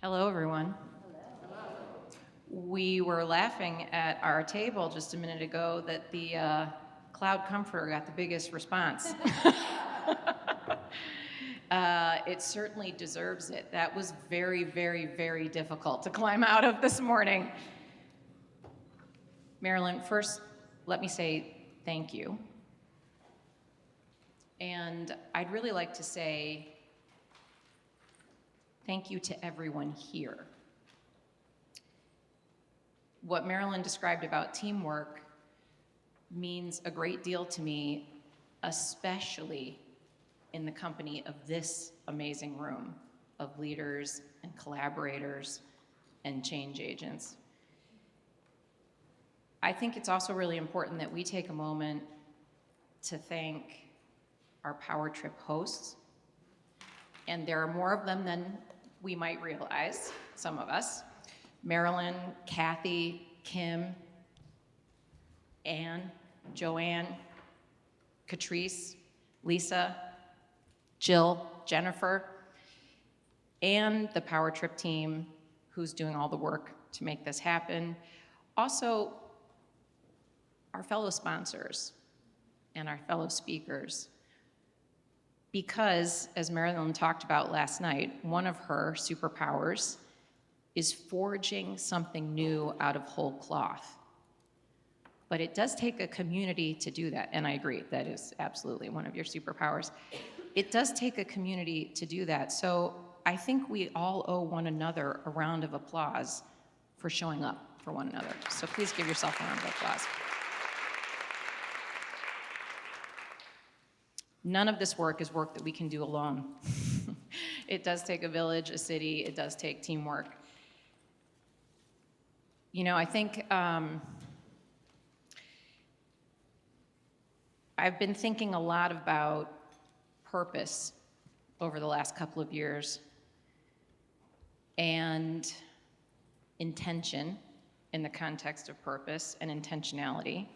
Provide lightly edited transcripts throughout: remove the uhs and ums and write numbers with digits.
Hello, everyone. We were laughing at our table just a minute ago that the cloud comforter got the biggest response. It certainly deserves it. That was very, very, very difficult to climb out of this morning. Marilyn, first, let me say thank you. And I'd really like to say thank you to everyone here. What Marilyn described about teamwork means a great deal to me, especially in the company of this amazing room of leaders and collaborators and change agents. I think it's also really important that we take a moment to thank our Power Trip hosts, and there are more of them than we might realize, some of us. Marilyn, Kathy, Kim, Anne, Joanne, Catrice, Lisa, Jill, Jennifer, and the Power Trip team who's doing all the work to make this happen. Also, our fellow sponsors and our fellow speakers. Because, as Marilyn talked about last night, one of her superpowers is forging something new out of whole cloth. But it does take a community to do that, and I agree, that is absolutely one of your superpowers. It does take a community to do that, so I think we all owe one another a round of applause for showing up for one another. So please give yourself a round of applause. None of this work is work that we can do alone. It does take a village, a city, it does take teamwork. You know, I think I've been thinking a lot about purpose over the last couple of years and intention in the context of purpose and intentionality.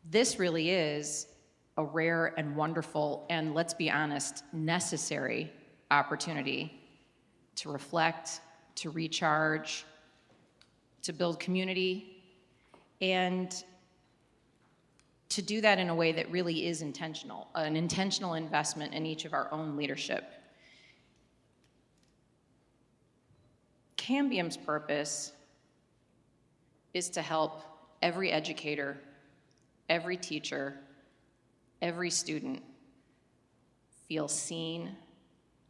This really is a rare and wonderful, and let's be honest, necessary opportunity to reflect, to recharge, to build community, and to do that in a way that really is intentional, an intentional investment in each of our own leadership. Cambium's purpose is to help every educator, every teacher, every student feel seen,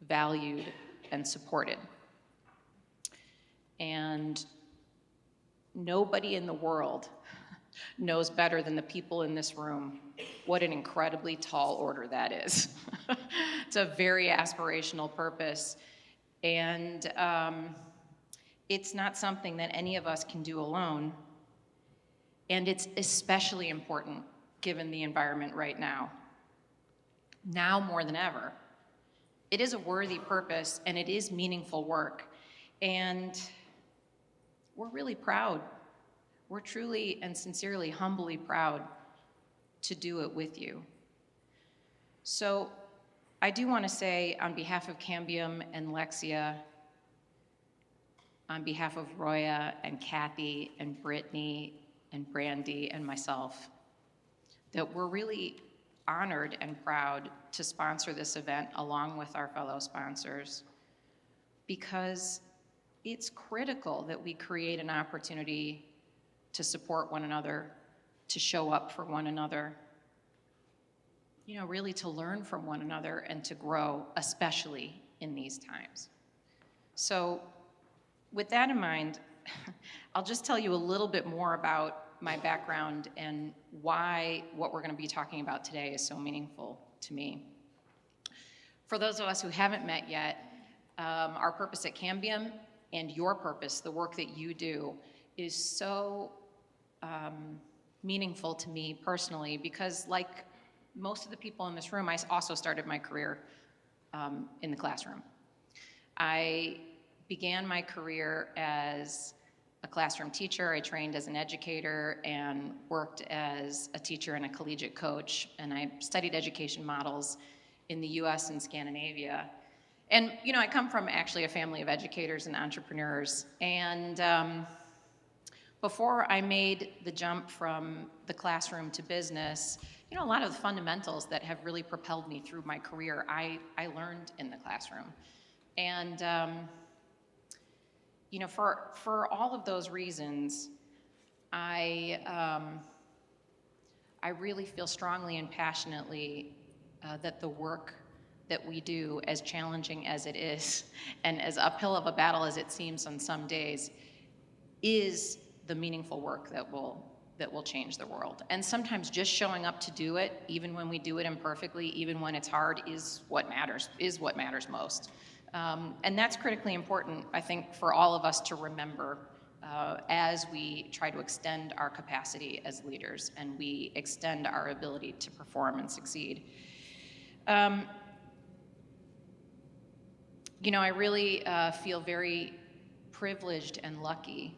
valued, and supported. And nobody in the world knows better than the people in this room what an incredibly tall order that is. It's a very aspirational purpose, and it's not something that any of us can do alone, and it's especially important given the environment right now more than ever. It is a worthy purpose, and it is meaningful work, and we're really proud. We're truly and sincerely, humbly proud to do it with you. So I do want to say, on behalf of Cambium and Lexia, on behalf of Roya and Kathy and Brittany and Brandy and myself, that we're really honored and proud to sponsor this event along with our fellow sponsors, because it's critical that we create an opportunity to support one another, to show up for one another, you know, really to learn from one another and to grow, especially in these times. So with that in mind, I'll just tell you a little bit more about my background and why what we're going to be talking about today is so meaningful to me. For those of us who haven't met yet, our purpose at Cambium and your purpose, the work that you do, is so meaningful to me personally, because like most of the people in this room, I also started my career in the classroom. I began my career as a classroom teacher. I trained as an educator and worked as a teacher and a collegiate coach, and I studied education models in the US and Scandinavia. And, I come from actually a family of educators and entrepreneurs, and before I made the jump from the classroom to business, a lot of the fundamentals that have really propelled me through my career, I learned in the classroom. And, for all of those reasons, I really feel strongly and passionately that the work that we do, as challenging as it is, and as uphill of a battle as it seems on some days, is the meaningful work that will change the world. And sometimes just showing up to do it, even when we do it imperfectly, even when it's hard, is what matters most. And that's critically important, I think, for all of us to remember as we try to extend our capacity as leaders and we extend our ability to perform and succeed. I really feel very privileged and lucky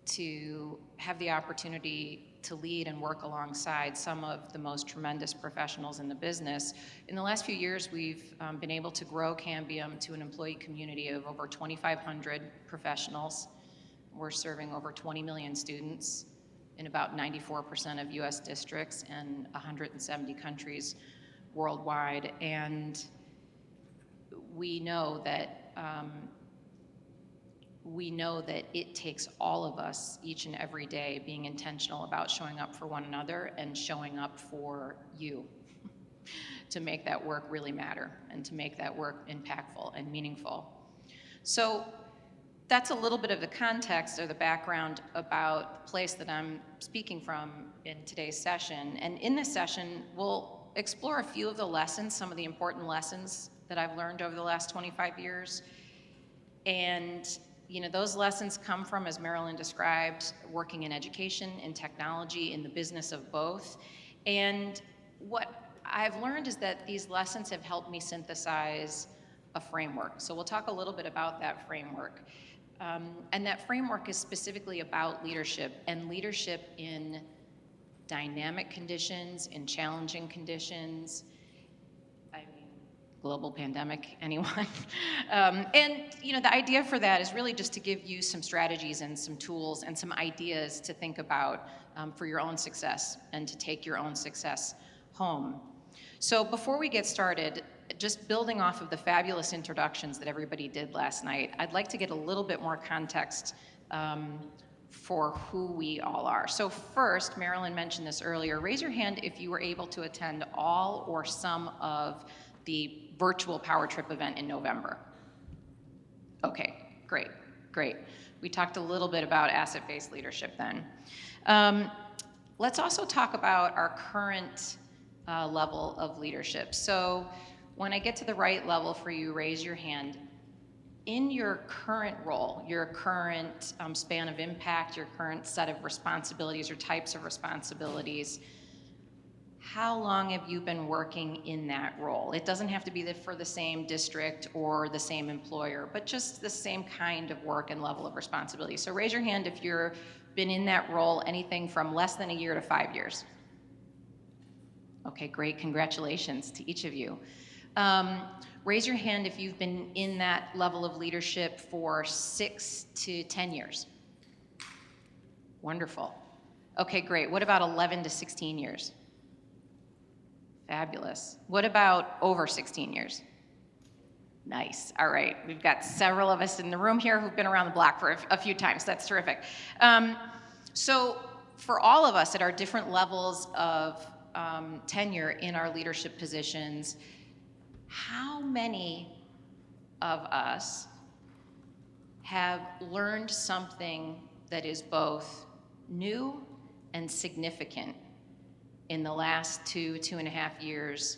to have the opportunity to lead and work alongside some of the most tremendous professionals in the business. In the last few years, we've been able to grow Cambium to an employee community of over 2,500 professionals. We're serving over 20 million students in about 94% of US districts and 170 countries worldwide. And we know that it takes all of us each and every day being intentional about showing up for one another and showing up for you to make that work really matter and to make that work impactful and meaningful. So that's a little bit of the context or the background about the place that I'm speaking from in today's session. And in this session, we'll explore a few of the lessons, some of the important lessons that I've learned over the last 25 years. And those lessons come from, as Marilyn described, working in education, in technology, in the business of both. And what I've learned is that these lessons have helped me synthesize a framework. So we'll talk a little bit about that framework. And that framework is specifically about leadership, and leadership in dynamic conditions, in challenging conditions. Global pandemic, anyone? And the idea for that is really just to give you some strategies and some tools and some ideas to think about for your own success and to take your own success home. So before we get started, just building off of the fabulous introductions that everybody did last night, I'd like to get a little bit more context for who we all are. So first, Marilyn mentioned this earlier, raise your hand if you were able to attend all or some of the virtual Power Trip event in November. Okay, great. We talked a little bit about asset-based leadership then. Let's also talk about our current level of leadership. So when I get to the right level for you, raise your hand. In your current role, your current span of impact, your current set of responsibilities or types of responsibilities, how long have you been working in that role? It doesn't have to be for the same district or the same employer, but just the same kind of work and level of responsibility. So raise your hand if you've been in that role anything from less than a year to 5 years. Okay, great, congratulations to each of you. Raise your hand if you've been in that level of leadership for 6 to 10 years. Wonderful. Okay, great. What about 11 to 16 years? Fabulous. What about over 16 years? Nice. All right. We've got several of us in the room here who've been around the block for a few times. That's terrific. So for all of us at our different levels of tenure in our leadership positions, how many of us have learned something that is both new and significant in the last 2.5 years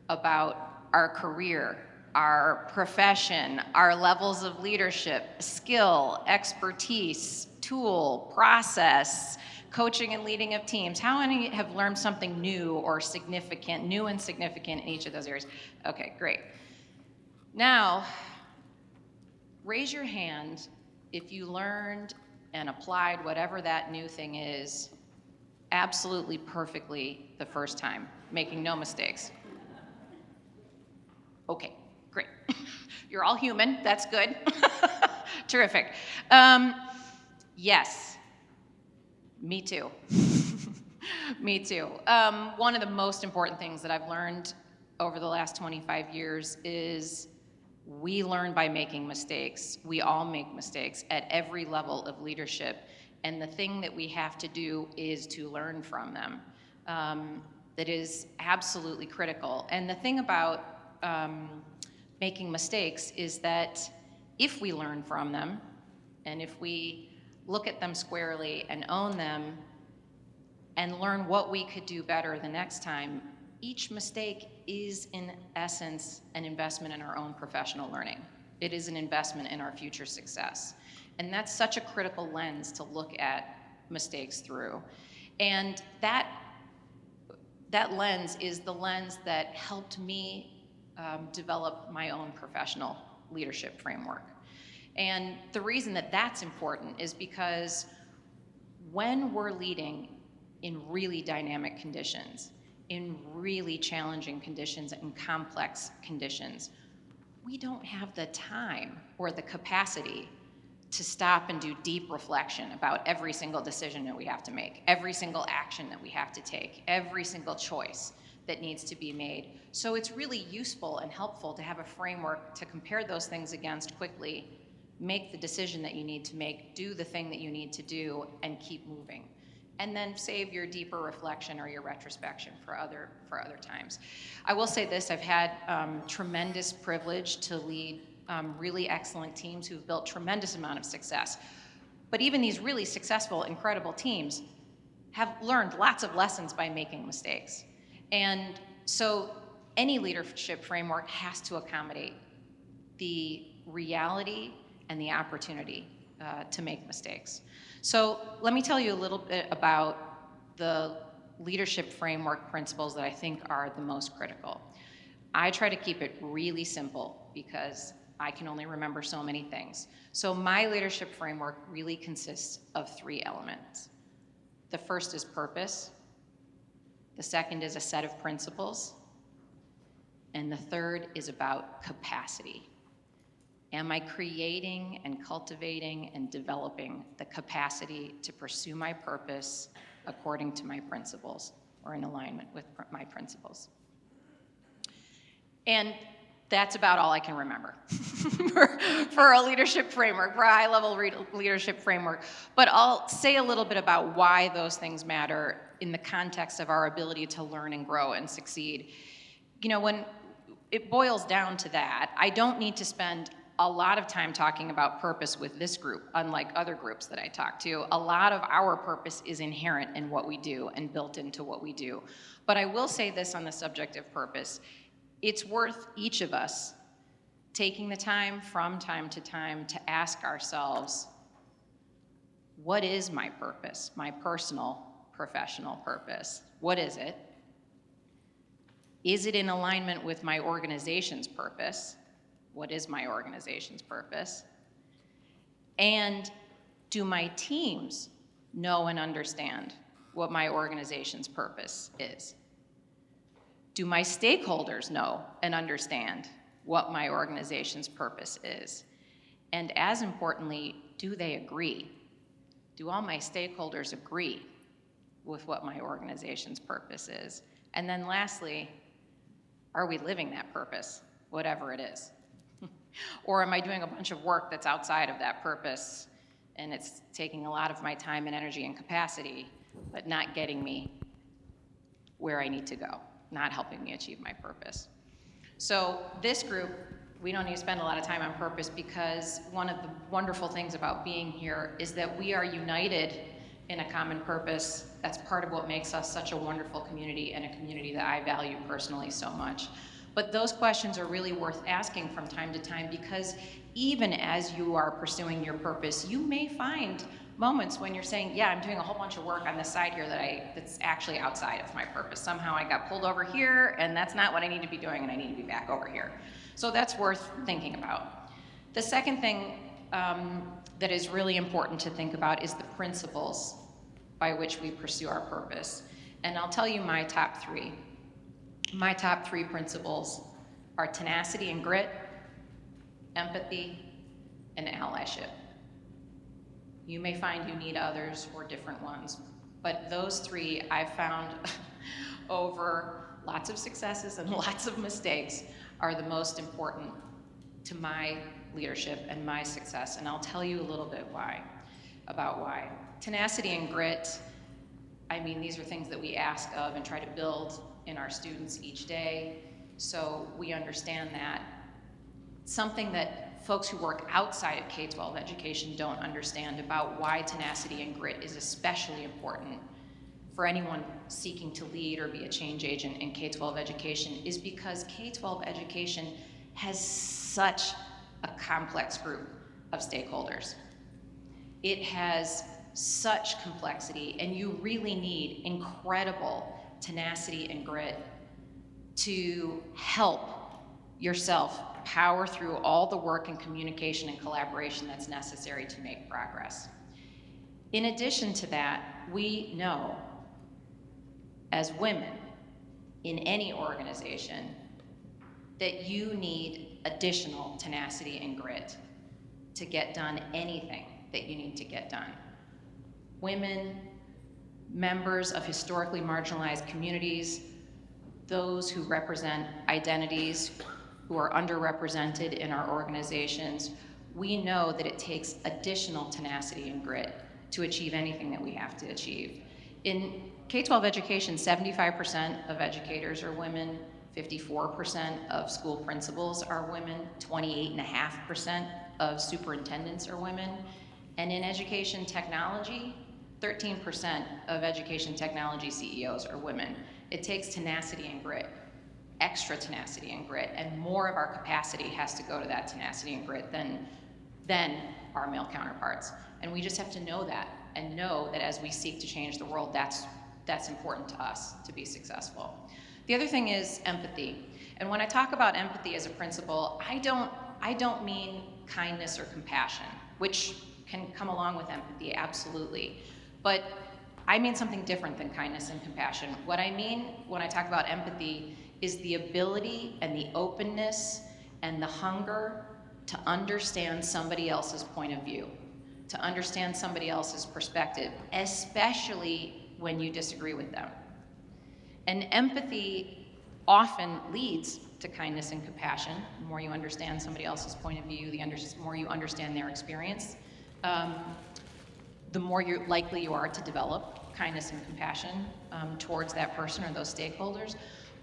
about our career, our profession, our levels of leadership, skill, expertise, tool, process, coaching and leading of teams? How many have learned something new or significant, new and significant in each of those areas? Okay, great. Now, raise your hand if you learned and applied whatever that new thing is absolutely perfectly the first time, making no mistakes. Okay, great. You're all human, that's good. Terrific. Yes, me too. Me too. One of the most important things that I've learned over the last 25 years is we learn by making mistakes. We all make mistakes at every level of leadership. And the thing that we have to do is to learn from them. That is absolutely critical. And the thing about making mistakes is that if we learn from them, and if we look at them squarely and own them, and learn what we could do better the next time, each mistake is, in essence, an investment in our own professional learning. It is an investment in our future success. And that's such a critical lens to look at mistakes through. And that lens is the lens that helped me develop my own professional leadership framework. And the reason that that's important is because when we're leading in really dynamic conditions, in really challenging conditions and complex conditions, we don't have the time or the capacity to stop and do deep reflection about every single decision that we have to make, every single action that we have to take, every single choice that needs to be made. So it's really useful and helpful to have a framework to compare those things against quickly, make the decision that you need to make, do the thing that you need to do, and keep moving. And then save your deeper reflection or your retrospection for other times. I will say this, I've had tremendous privilege to lead really excellent teams who've built tremendous amount of success. But even these really successful, incredible teams have learned lots of lessons by making mistakes. And so any leadership framework has to accommodate the reality and the opportunity to make mistakes. So let me tell you a little bit about the leadership framework principles that I think are the most critical. I try to keep it really simple because I can only remember so many things. So my leadership framework really consists of 3 elements. The first is purpose. The second is a set of principles. And the third is about capacity. Am I creating and cultivating and developing the capacity to pursue my purpose according to my principles or in alignment with my principles? And that's about all I can remember for a leadership framework, for a high-level leadership framework. But I'll say a little bit about why those things matter in the context of our ability to learn and grow and succeed. You know, when it boils down to that, I don't need to spend a lot of time talking about purpose with this group, unlike other groups that I talk to. A lot of our purpose is inherent in what we do and built into what we do. But I will say this on the subject of purpose. It's worth each of us taking the time from time to time to ask ourselves, what is my purpose, my personal, professional purpose? What is it? Is it in alignment with my organization's purpose? What is my organization's purpose? And do my teams know and understand what my organization's purpose is? Do my stakeholders know and understand what my organization's purpose is? And as importantly, do they agree? Do all my stakeholders agree with what my organization's purpose is? And then lastly, are we living that purpose, whatever it is? Or am I doing a bunch of work that's outside of that purpose and it's taking a lot of my time and energy and capacity, but not getting me where I need to go, not helping me achieve my purpose? So this group, we don't need to spend a lot of time on purpose because one of the wonderful things about being here is that we are united in a common purpose. That's part of what makes us such a wonderful community and a community that I value personally so much. But those questions are really worth asking from time to time because even as you are pursuing your purpose, you may find moments when you're saying, yeah, I'm doing a whole bunch of work on the side here that's actually outside of my purpose. Somehow I got pulled over here and that's not what I need to be doing and I need to be back over here. So that's worth thinking about. The second thing that is really important to think about is the principles by which we pursue our purpose. And I'll tell you my top 3. My top 3 principles are tenacity and grit, empathy, and allyship. You may find you need others or different ones, but those three I've found over lots of successes and lots of mistakes are the most important to my leadership and my success, and I'll tell you a little bit about why. Tenacity and grit, I mean, these are things that we ask of and try to build in our students each day, so we understand that. Something that folks who work outside of K-12 education don't understand about why tenacity and grit is especially important for anyone seeking to lead or be a change agent in K-12 education is because K-12 education has such a complex group of stakeholders. It has such complexity, and you really need incredible tenacity and grit to help yourself power through all the work and communication and collaboration that's necessary to make progress. In addition to that, we know as women in any organization that you need additional tenacity and grit to get done anything that you need to get done. Women, members of historically marginalized communities, those who represent identities who are underrepresented in our organizations, we know that it takes additional tenacity and grit to achieve anything that we have to achieve. In K-12 education, 75% of educators are women, 54% of school principals are women, 28.5% of superintendents are women, and in education technology, 13% of education technology CEOs are women. It takes tenacity and grit, extra tenacity and grit, and more of our capacity has to go to that tenacity and grit than our male counterparts. And we just have to know that, and know that as we seek to change the world, that's important to us to be successful. The other thing is empathy. And when I talk about empathy as a principle, I don't mean kindness or compassion, which can come along with empathy, absolutely. But I mean something different than kindness and compassion. What I mean when I talk about empathy is the ability and the openness and the hunger to understand somebody else's point of view, to understand somebody else's perspective, especially when you disagree with them. And empathy often leads to kindness and compassion. The more you understand somebody else's point of view, the more you understand their experience, the more likely you are to develop kindness and compassion towards that person or those stakeholders.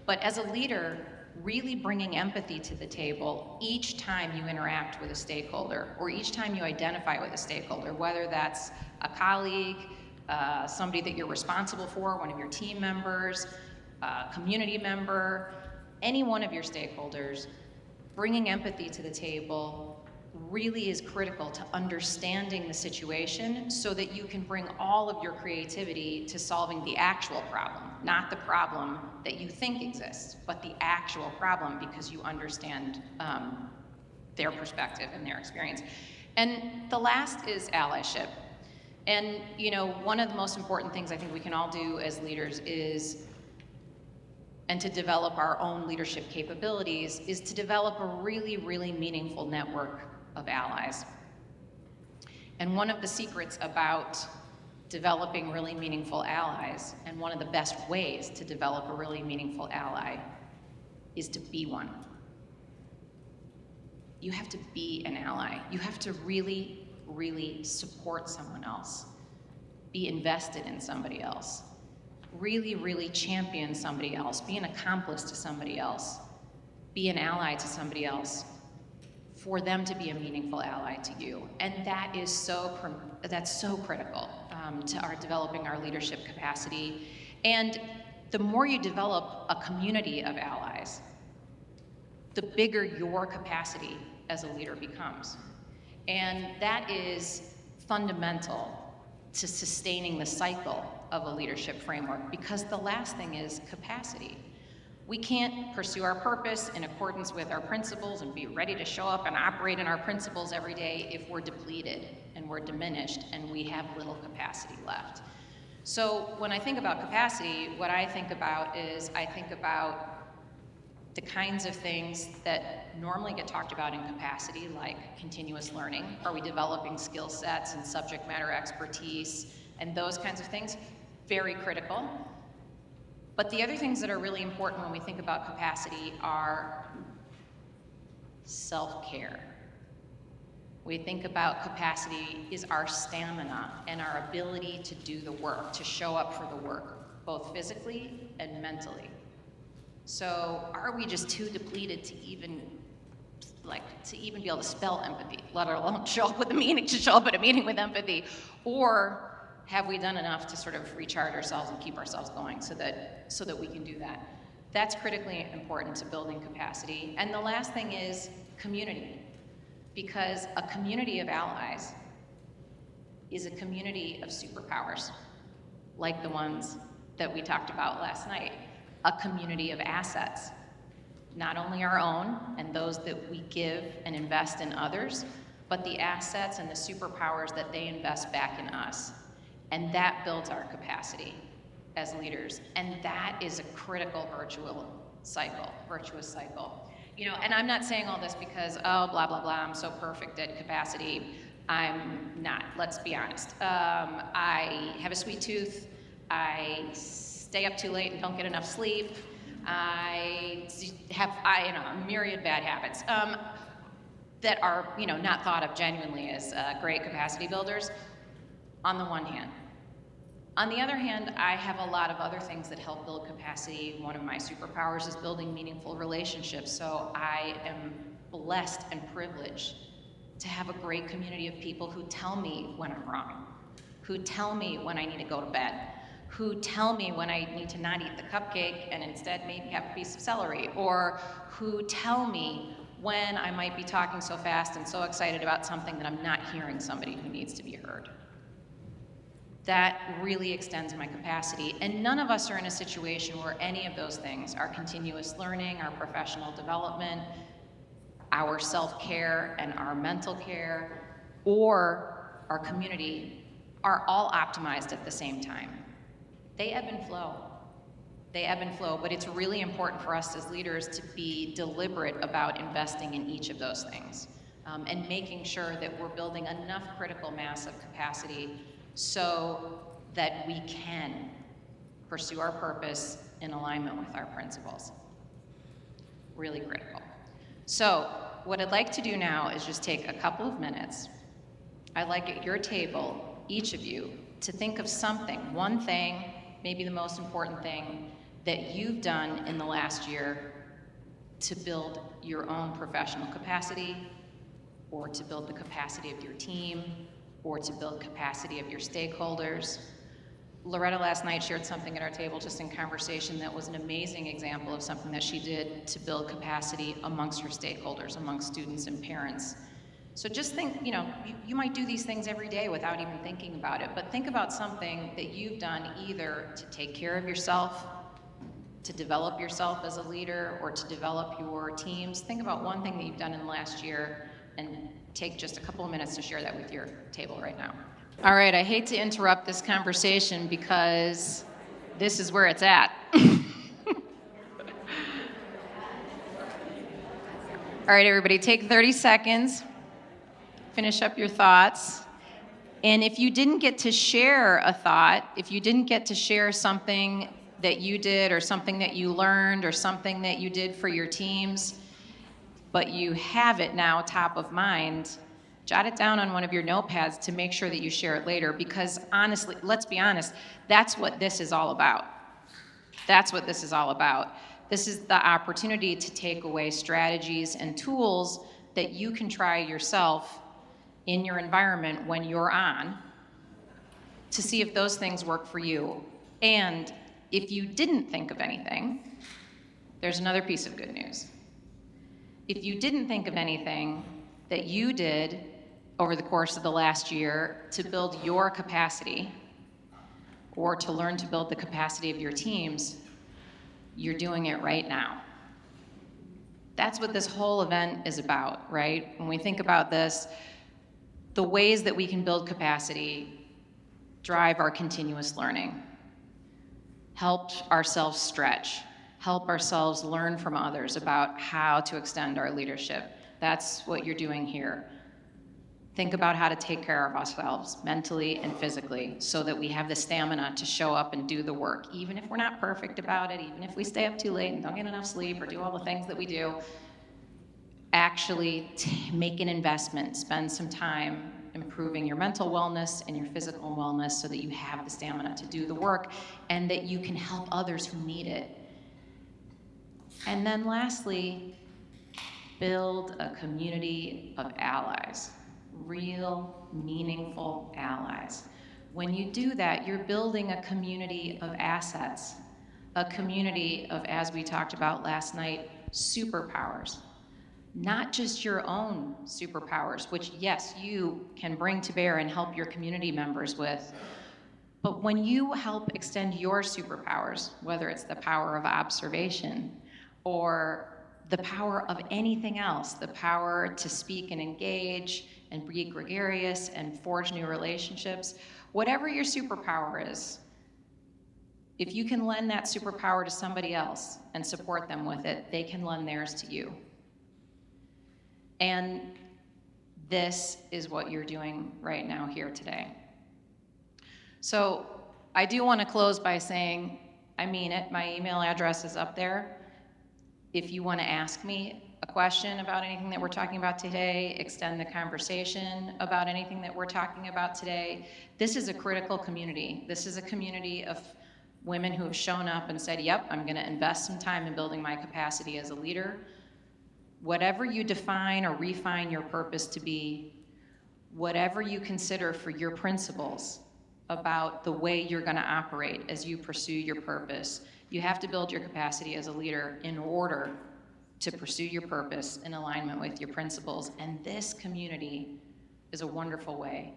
But as a leader, really bringing empathy to the table each time you interact with a stakeholder or each time you identify with a stakeholder, whether that's a colleague, somebody that you're responsible for, one of your team members, a community member, any one of your stakeholders, bringing empathy to the table really is critical to understanding the situation so that you can bring all of your creativity to solving the actual problem, not the problem that you think exists, but the actual problem because you understand their perspective and their experience. And the last is allyship. And you know, one of the most important things I think we can all do as leaders and to develop our own leadership capabilities is to develop a really, really meaningful network of allies. And one of the secrets about developing really meaningful allies, and one of the best ways to develop a really meaningful ally, is to be one. You have to be an ally. You have to really, really support someone else, be invested in somebody else, really, really champion somebody else, be an accomplice to somebody else, be an ally to somebody else, for them to be a meaningful ally to you. And that's so critical to our developing our leadership capacity. And the more you develop a community of allies, the bigger your capacity as a leader becomes. And that is fundamental to sustaining the cycle of a leadership framework, because the last thing is capacity. We can't pursue our purpose in accordance with our principles and be ready to show up and operate in our principles every day if we're depleted and we're diminished and we have little capacity left. So when I think about capacity, what I think about is the kinds of things that normally get talked about in capacity, like continuous learning. Are we developing skill sets and subject matter expertise and those kinds of things? Very critical. But the other things that are really important when we think about capacity are self-care. We think about capacity is our stamina and our ability to do the work, to show up for the work, both physically and mentally. So are we just too depleted to even be able to spell empathy, let alone show up at a meeting with empathy? Or have we done enough to sort of recharge ourselves and keep ourselves going so that we can do that? That's critically important to building capacity. And the last thing is community, because a community of allies is a community of superpowers, like the ones that we talked about last night. A community of assets, not only our own and those that we give and invest in others, but the assets and the superpowers that they invest back in us. And that builds our capacity as leaders. And that is a critical virtuous cycle. You know, and I'm not saying all this because, oh, blah, blah, blah, I'm so perfect at capacity. I'm not, let's be honest. I have a sweet tooth. I stay up too late and don't get enough sleep. I have a myriad bad habits that are, not thought of genuinely as great capacity builders, on the one hand. On the other hand, I have a lot of other things that help build capacity. One of my superpowers is building meaningful relationships. So I am blessed and privileged to have a great community of people who tell me when I'm wrong, who tell me when I need to go to bed, who tell me when I need to not eat the cupcake and instead maybe have a piece of celery, or who tell me when I might be talking so fast and so excited about something that I'm not hearing somebody who needs to be heard. That really extends my capacity. And none of us are in a situation where any of those things, our continuous learning, our professional development, our self-care and our mental care, or our community, are all optimized at the same time. They ebb and flow. But it's really important for us as leaders to be deliberate about investing in each of those things and making sure that we're building enough critical mass of capacity so that we can pursue our purpose in alignment with our principles. Really critical. So what I'd like to do now is just take a couple of minutes. I'd like at your table, each of you, to think of something, one thing, maybe the most important thing, that you've done in the last year to build your own professional capacity, or to build the capacity of your team, or to build capacity of your stakeholders. Loretta last night shared something at our table just in conversation that was an amazing example of something that she did to build capacity amongst her stakeholders, amongst students and parents. So just think, you might do these things every day without even thinking about it, but think about something that you've done either to take care of yourself, to develop yourself as a leader, or to develop your teams. Think about one thing that you've done in the last year and take just a couple of minutes to share that with your table right now. All right, I hate to interrupt this conversation because this is where it's at. All right, everybody, take 30 seconds, finish up your thoughts. And if you didn't get to share a thought, if you didn't get to share something that you did or something that you learned or something that you did for your teams, but you have it now top of mind, jot it down on one of your notepads to make sure that you share it later, because honestly, let's be honest, that's what this is all about. That's what this is all about. This is the opportunity to take away strategies and tools that you can try yourself in your environment when you're on, to see if those things work for you. And if you didn't think of anything, there's another piece of good news. If you didn't think of anything that you did over the course of the last year to build your capacity or to learn to build the capacity of your teams, you're doing it right now. That's what this whole event is about, right? When we think about this, the ways that we can build capacity drive our continuous learning, help ourselves stretch, help ourselves learn from others about how to extend our leadership. That's what you're doing here. Think about how to take care of ourselves mentally and physically so that we have the stamina to show up and do the work, even if we're not perfect about it, even if we stay up too late and don't get enough sleep or do all the things that we do. Actually make an investment, spend some time improving your mental wellness and your physical wellness so that you have the stamina to do the work and that you can help others who need it. And then lastly, build a community of allies, real, meaningful allies. When you do that, you're building a community of assets, a community of, as we talked about last night, superpowers. Not just your own superpowers, which yes, you can bring to bear and help your community members with, but when you help extend your superpowers, whether it's the power of observation or the power of anything else, the power to speak and engage and be gregarious and forge new relationships, whatever your superpower is, if you can lend that superpower to somebody else and support them with it, they can lend theirs to you. And this is what you're doing right now here today. So I do want to close by saying, I mean it, my email address is up there. If you want to ask me a question about anything that we're talking about today, extend the conversation about anything that we're talking about today, this is a critical community. This is a community of women who have shown up and said, yep, I'm going to invest some time in building my capacity as a leader. Whatever you define or refine your purpose to be, whatever you consider for your principles about the way you're going to operate as you pursue your purpose, you have to build your capacity as a leader in order to pursue your purpose in alignment with your principles. And this community is a wonderful way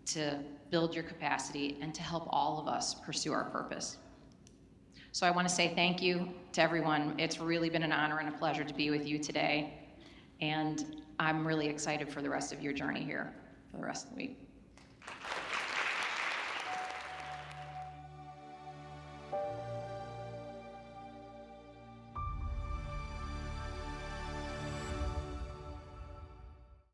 to build your capacity and to help all of us pursue our purpose. So I want to say thank you to everyone. It's really been an honor and a pleasure to be with you today. And I'm really excited for the rest of your journey here for the rest of the week.